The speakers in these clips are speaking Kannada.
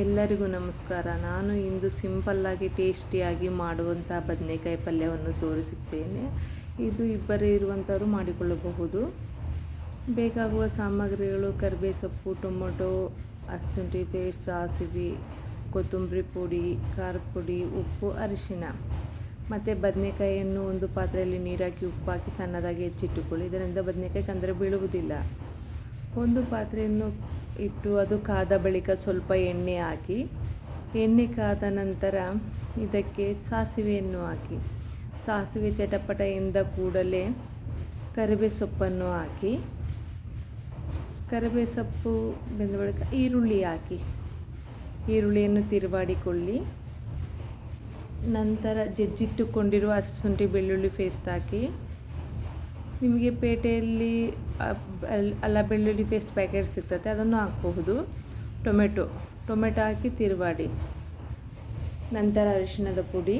ಎಲ್ಲರಿಗೂ ನಮಸ್ಕಾರ. ನಾನು ಇಂದು ಸಿಂಪಲ್ಲಾಗಿ ಟೇಸ್ಟಿಯಾಗಿ ಮಾಡುವಂಥ ಬದನೆಕಾಯಿ ಪಲ್ಯವನ್ನು ತೋರಿಸುತ್ತೇನೆ. ಇದು ಇಬ್ಬರು ಇರುವಂಥವರು ಮಾಡಿಕೊಳ್ಳಬಹುದು. ಬೇಕಾಗುವ ಸಾಮಗ್ರಿಗಳು: ಕರಿಬೇವು ಸೊಪ್ಪು, ಟೊಮೊಟೊ, ಹಸಿಶುಂಠಿ ಪೇಸ್ಟ್, ಸಾಸಿವೆ, ಕೊತ್ತಂಬರಿ ಪುಡಿ, ಖಾರದ ಪುಡಿ, ಉಪ್ಪು, ಅರಿಶಿನ. ಮತ್ತು ಬದನೆಕಾಯಿಯನ್ನು ಒಂದು ಪಾತ್ರೆಯಲ್ಲಿ ನೀರಾಕಿ ಉಪ್ಪು ಹಾಕಿ ಸಣ್ಣದಾಗಿ ಹೆಚ್ಚಿಟ್ಟುಕೊಳ್ಳಿ. ಇದರಿಂದ ಬದನೆಕಾಯಿ ಕಂದರೆ ಬೀಳುವುದಿಲ್ಲ. ಒಂದು ಪಾತ್ರೆಯನ್ನು ಇಟ್ಟು ಅದು ಕಾದ ಬಳಿಕ ಸ್ವಲ್ಪ ಎಣ್ಣೆ ಹಾಕಿ, ಎಣ್ಣೆ ಕಾದ ನಂತರ ಇದಕ್ಕೆ ಸಾಸಿವೆಯನ್ನು ಹಾಕಿ, ಸಾಸಿವೆ ಚಟಪಟ ಎಂದ ಕೂಡಲೇ ಕರಿಬೇವು ಸೊಪ್ಪನ್ನು ಹಾಕಿ, ಕರಿಬೇವು ಸೊಪ್ಪು ಬೆಂದ ಬಳಿಕ ಈರುಳ್ಳಿ ಹಾಕಿ, ಈರುಳ್ಳಿಯನ್ನು ತಿರುವಾಡಿಕೊಳ್ಳಿ. ನಂತರ ಜಜ್ಜಿಟ್ಟುಕೊಂಡಿರುವ ಹಸಿಶುಂಠಿ ಬೆಳ್ಳುಳ್ಳಿ ಪೇಸ್ಟ್ ಹಾಕಿ. ನಿಮಗೆ ಪೇಟೆಯಲ್ಲಿ ಅಲ್ಲ ಬೆಳ್ಳುಳ್ಳಿ ಪೇಸ್ಟ್ ಪ್ಯಾಕೆಟ್ ಸಿಗ್ತದೆ, ಅದನ್ನು ಹಾಕಬಹುದು. ಟೊಮೆಟೊ ಹಾಕಿ ತಿರುವಾಡಿ. ನಂತರ ಅರಿಶಿಣದ ಪುಡಿ,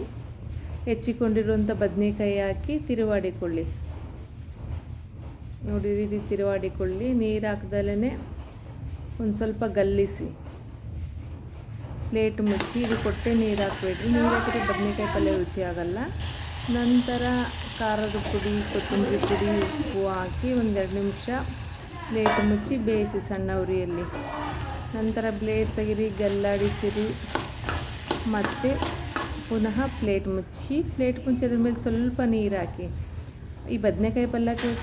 ಹೆಚ್ಚಿಕೊಂಡಿರುವಂಥ ಬದನೆಕಾಯಿ ಹಾಕಿ ತಿರುವಾಡಿಕೊಳ್ಳಿ. ನೋಡಿ, ಈ ರೀತಿ ತಿರುವಾಡಿಕೊಳ್ಳಿ. ನೀರು ಹಾಕ್ದಲೇ ಒಂದು ಸ್ವಲ್ಪ ಗಲ್ಲಿಸಿ ಪ್ಲೇಟ್ ಮುಚ್ಚಿ. ಇದು ಕೊಟ್ಟೆ ನೀರು ಹಾಕಬೇಡ್ರಿ, ನೀರು ಹಾಕಿದ್ರೆ ಬದನೆಕಾಯಿ ಪಲ್ಯ ರುಚಿಯಾಗಲ್ಲ. ನಂತರ ಖಾರದ ಪುಡಿ, ಕೊತ್ತಂಬರಿ ಪುಡಿ, ಉಪ್ಪು ಹಾಕಿ 1-2 ನಿಮಿಷ ಪ್ಲೇಟ್ ಮುಚ್ಚಿ ಬೇಯಿಸಿ ಸಣ್ಣ ಉರಿಯಲ್ಲಿ. ನಂತರ ಪ್ಲೇಟ್ ತೆಗಿರಿ, ಗಲ್ಲಾಡಿಸಿರಿ, ಮತ್ತು ಪುನಃ ಪ್ಲೇಟ್ ಮುಚ್ಚಿದ್ರ ಮೇಲೆ ಸ್ವಲ್ಪ ನೀರು ಹಾಕಿ. ಈ ಬದನೆಕಾಯಿ ಪಲ್ಯಕ್ಕೆ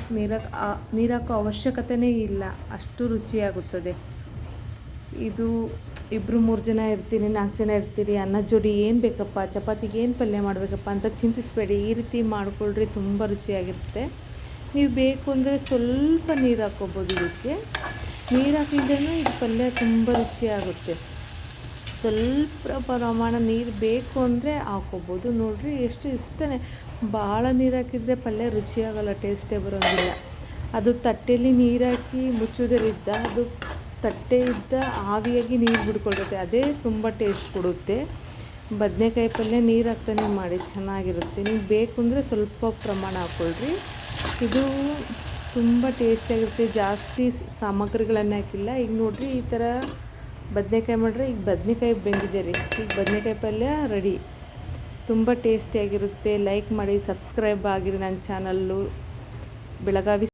ನೀರು ಹಾಕೋ ಅವಶ್ಯಕತೆಯೇ ಇಲ್ಲ, ಅಷ್ಟು ರುಚಿಯಾಗುತ್ತದೆ. ಇದು 2-3 ಜನ ಇರ್ತೀರಿ, 4 ಜನ ಇರ್ತೀರಿ, ಅನ್ನದ ಜೋಡಿ ಏನು ಬೇಕಪ್ಪ, ಚಪಾತಿಗೆ ಏನು ಪಲ್ಯ ಮಾಡಬೇಕಪ್ಪ ಅಂತ ಚಿಂತಿಸಬೇಡಿ. ಈ ರೀತಿ ಮಾಡಿಕೊಳ್ಳ್ರಿ, ತುಂಬ ರುಚಿಯಾಗಿರುತ್ತೆ. ನೀವು ಬೇಕು ಅಂದರೆ ಸ್ವಲ್ಪ ನೀರು ಹಾಕ್ಕೋಬೋದು. ಇದಕ್ಕೆ ನೀರು ಹಾಕಿದ್ರೂ ಇದು ಪಲ್ಯ ತುಂಬ ರುಚಿಯಾಗುತ್ತೆ. ಸ್ವಲ್ಪ ಪ್ರಮಾಣ ನೀರು ಬೇಕು ಅಂದರೆ ಹಾಕ್ಕೋಬೋದು. ನೋಡಿರಿ, ಎಷ್ಟು ಇಷ್ಟನೇ. ಭಾಳ ನೀರು ಹಾಕಿದರೆ ಪಲ್ಯ ರುಚಿಯಾಗಲ್ಲ, ಟೇಸ್ಟೇ ಬರೋಂಗಿಲ್ಲ. ಅದು ತಟ್ಟೆಯಲ್ಲಿ ನೀರು ಹಾಕಿ ಮುಚ್ಚೋದರಿಂದ ಅದು ತಟ್ಟೆ ಇದ್ದ ಆವಿಯಾಗಿ ನೀರು ಬಿಡ್ಕೊಳ್ತೈತೆ, ಅದೇ ತುಂಬ ಟೇಸ್ಟ್ ಕೊಡುತ್ತೆ. ಬದನೆಕಾಯಿ ಪಲ್ಯ ನೀರು ಹಾಕ್ತಾನೆ ಮಾಡಿ, ಚೆನ್ನಾಗಿರುತ್ತೆ. ನೀವು ಬೇಕು ಅಂದರೆ ಸ್ವಲ್ಪ ಪ್ರಮಾಣ ಹಾಕ್ಕೊಳ್ರಿ. ಇದು ತುಂಬ ಟೇಸ್ಟಿಯಾಗಿರುತ್ತೆ. ಜಾಸ್ತಿ ಸಾಮಗ್ರಿಗಳನ್ನು ಹಾಕಿಲ್ಲ. ಈಗ ನೋಡಿರಿ, ಈ ಥರ ಬದನೆಕಾಯಿ ಮಾಡಿದ್ರೆ ಈಗ ಬದನೆಕಾಯಿ ಬೆಂದಿದೆ ರೀ. ಈಗ ಬದನೆಕಾಯಿ ಪಲ್ಯ ರೆಡಿ. ತುಂಬ ಟೇಸ್ಟಿಯಾಗಿರುತ್ತೆ. ಲೈಕ್ ಮಾಡಿ, ಸಬ್ಸ್ಕ್ರೈಬ್ ಆಗಿರಿ ನನ್ನ ಚಾನಲ್ಲು. ಬೆಳಗಾವಿ